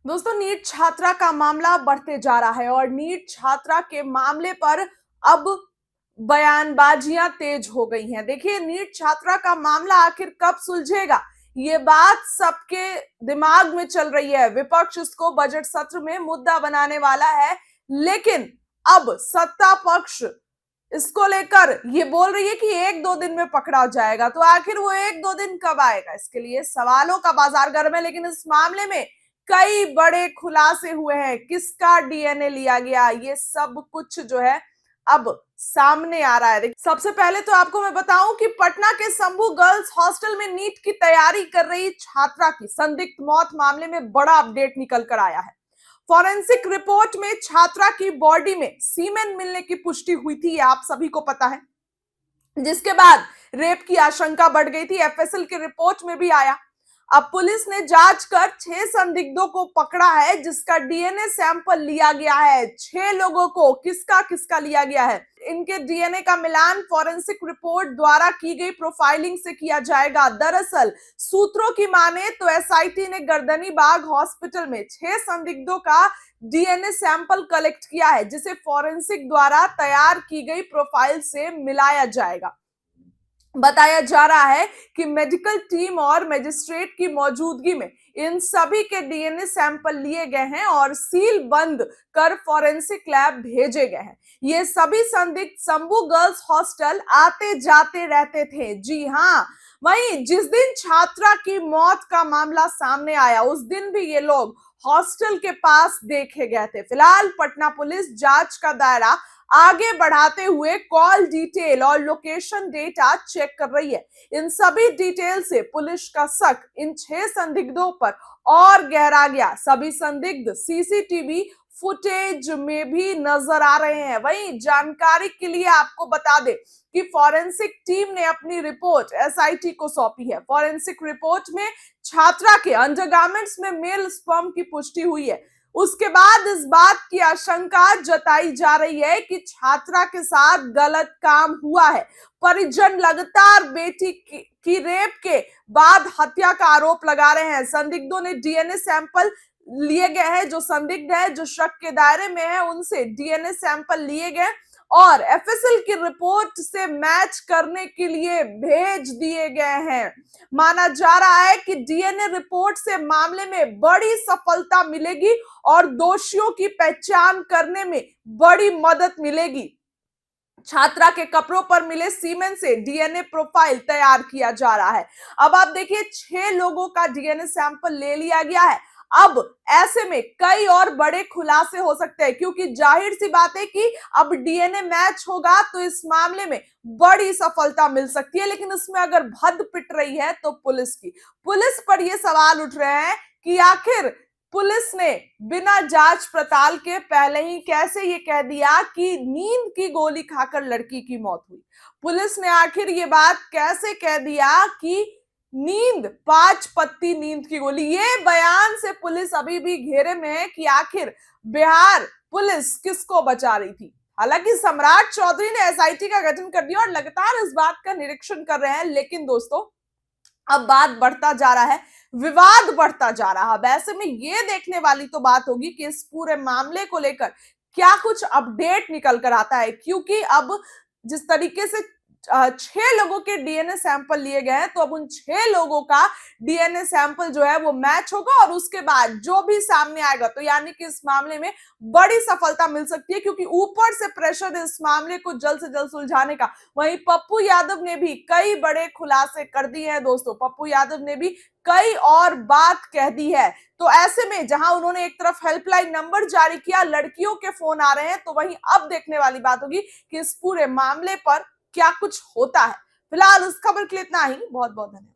दोस्तों, नीट छात्रा का मामला बढ़ते जा रहा है और नीट छात्रा के मामले पर अब बयानबाजियां तेज हो गई हैं। देखिए, नीट छात्रा का मामला आखिर कब सुलझेगा, ये बात सबके दिमाग में चल रही है। विपक्ष इसको बजट सत्र में मुद्दा बनाने वाला है, लेकिन अब सत्ता पक्ष इसको लेकर ये बोल रही है कि एक दो दिन में पकड़ा जाएगा। तो आखिर वो एक दो दिन कब आएगा, इसके लिए सवालों का बाजार गर्म है। लेकिन इस मामले में कई बड़े खुलासे हुए हैं। किसका डीएनए लिया गया, ये सब कुछ जो है अब सामने आ रहा है। सबसे पहले तो आपको मैं बताऊं कि पटना के शंभू गर्ल्स हॉस्टल में नीट की तैयारी कर रही छात्रा की संदिग्ध मौत मामले में बड़ा अपडेट निकल कर आया है। फॉरेंसिक रिपोर्ट में छात्रा की बॉडी में सीमेन मिलने की पुष्टि हुई थी, आप सभी को पता है, जिसके बाद रेप की आशंका बढ़ गई थी। एफएसएल की रिपोर्ट में भी आया। अब पुलिस ने जांच कर 6 संदिग्धों को पकड़ा है, जिसका डीएनए सैंपल लिया गया है। 6 लोगों को किसका किसका लिया गया है, इनके डीएनए का मिलान फॉरेंसिक रिपोर्ट द्वारा की गई प्रोफाइलिंग से किया जाएगा। दरअसल सूत्रों की माने तो एसआईटी ने गर्दनीबाग हॉस्पिटल में 6 संदिग्धों का डीएनए सैंपल कलेक्ट किया है, जिसे फॉरेंसिक द्वारा तैयार की गई प्रोफाइल से मिलाया जाएगा। बताया जा रहा है कि मेडिकल टीम और मजिस्ट्रेट की मौजूदगी में इन सभी के डीएनए सैंपल लिए गए हैं और सील बंद कर फॉरेंसिक लैब भेजे गए हैं। ये सभी संदिग्ध शंभू गर्ल्स हॉस्टल आते जाते रहते थे। जी हाँ, वहीं जिस दिन छात्रा की मौत का मामला सामने आया, उस दिन भी ये लोग हॉस्टल के पास देखे गए थे। फिलहाल पटना पुलिस जांच का दायरा आगे बढ़ाते हुए कॉल डिटेल और लोकेशन डेटा चेक कर रही है। इन सभी डिटेल से पुलिस का शक इन 6 संदिग्धों पर और गहरा गया। सभी संदिग्ध सीसीटीवी फुटेज में भी नजर आ रहे हैं। वहीं जानकारी के लिए आपको बता दें कि फॉरेंसिक टीम ने अपनी रिपोर्ट एसआईटी को सौंपी है। फॉरेंसिक रिपोर्ट में छात्रा के अंडरगारमेंट्स में मेल स्पर्म की पुष्टि हुई है। उसके बाद इस बात की आशंका जताई जा रही है कि छात्रा के साथ गलत काम हुआ है। परिजन लगातार बेटी की रेप के बाद हत्या का आरोप लगा रहे हैं। संदिग्धों ने डीएनए सैंपल लिए गए हैं। जो संदिग्ध है, जो शक के दायरे में है, उनसे डीएनए सैंपल लिए गए और एफएसएल की रिपोर्ट से मैच करने के लिए भेज दिए गए हैं। माना जा रहा है कि डीएनए रिपोर्ट से मामले में बड़ी सफलता मिलेगी और दोषियों की पहचान करने में बड़ी मदद मिलेगी। छात्रा के कपड़ों पर मिले सीमेन से डीएनए प्रोफाइल तैयार किया जा रहा है। अब आप देखिए, 6 लोगों का डीएनए सैंपल ले लिया गया है। अब ऐसे में कई और बड़े खुलासे हो सकते हैं, क्योंकि जाहिर सी बात है कि अब डीएनए मैच होगा तो इस मामले में बड़ी सफलता मिल सकती है। लेकिन इसमें अगर भद पिट रही है तो पुलिस पर यह सवाल उठ रहे हैं कि आखिर पुलिस ने बिना जांच पड़ताल के पहले ही कैसे ये कह दिया कि नींद की गोली खाकर लड़की की मौत हुई। पुलिस ने आखिर ये बात कैसे कह दिया कि नींद 5 पत्ती नींद की गोली। ये बयान से पुलिस अभी भी घेरे में है कि आखिर बिहार पुलिस किसको बचा रही थी। हालांकि सम्राट चौधरी ने एसआईटी का गठन कर दिया और लगातार इस बात का निरीक्षण कर रहे हैं। लेकिन दोस्तों, अब बात बढ़ता जा रहा है, विवाद बढ़ता जा रहा है। वैसे में ये देखने वाली तो बात होगी कि इस पूरे मामले को लेकर क्या कुछ अपडेट निकल कर आता है, क्योंकि अब जिस तरीके से 6 लोगों के डीएनए सैंपल लिए गए हैं, तो अब उन 6 लोगों का डीएनए सैंपल जो है वो मैच होगा और उसके बाद जो भी सामने आएगा, तो यानी कि इस मामले में बड़ी सफलता मिल सकती है, क्योंकि ऊपर से प्रेशर इस मामले को जल्द से जल्द सुलझाने का। वहीं पप्पू यादव ने भी कई बड़े खुलासे कर दिए हैं। दोस्तों, पप्पू यादव ने भी कई और बात कह दी है। तो ऐसे में जहां उन्होंने एक तरफ हेल्पलाइन नंबर जारी किया, लड़कियों के फोन आ रहे हैं, तो वहीं अब देखने वाली बात होगी कि इस पूरे मामले पर क्या कुछ होता है। फिलहाल इस खबर के लिए इतना ही। बहुत बहुत धन्यवाद।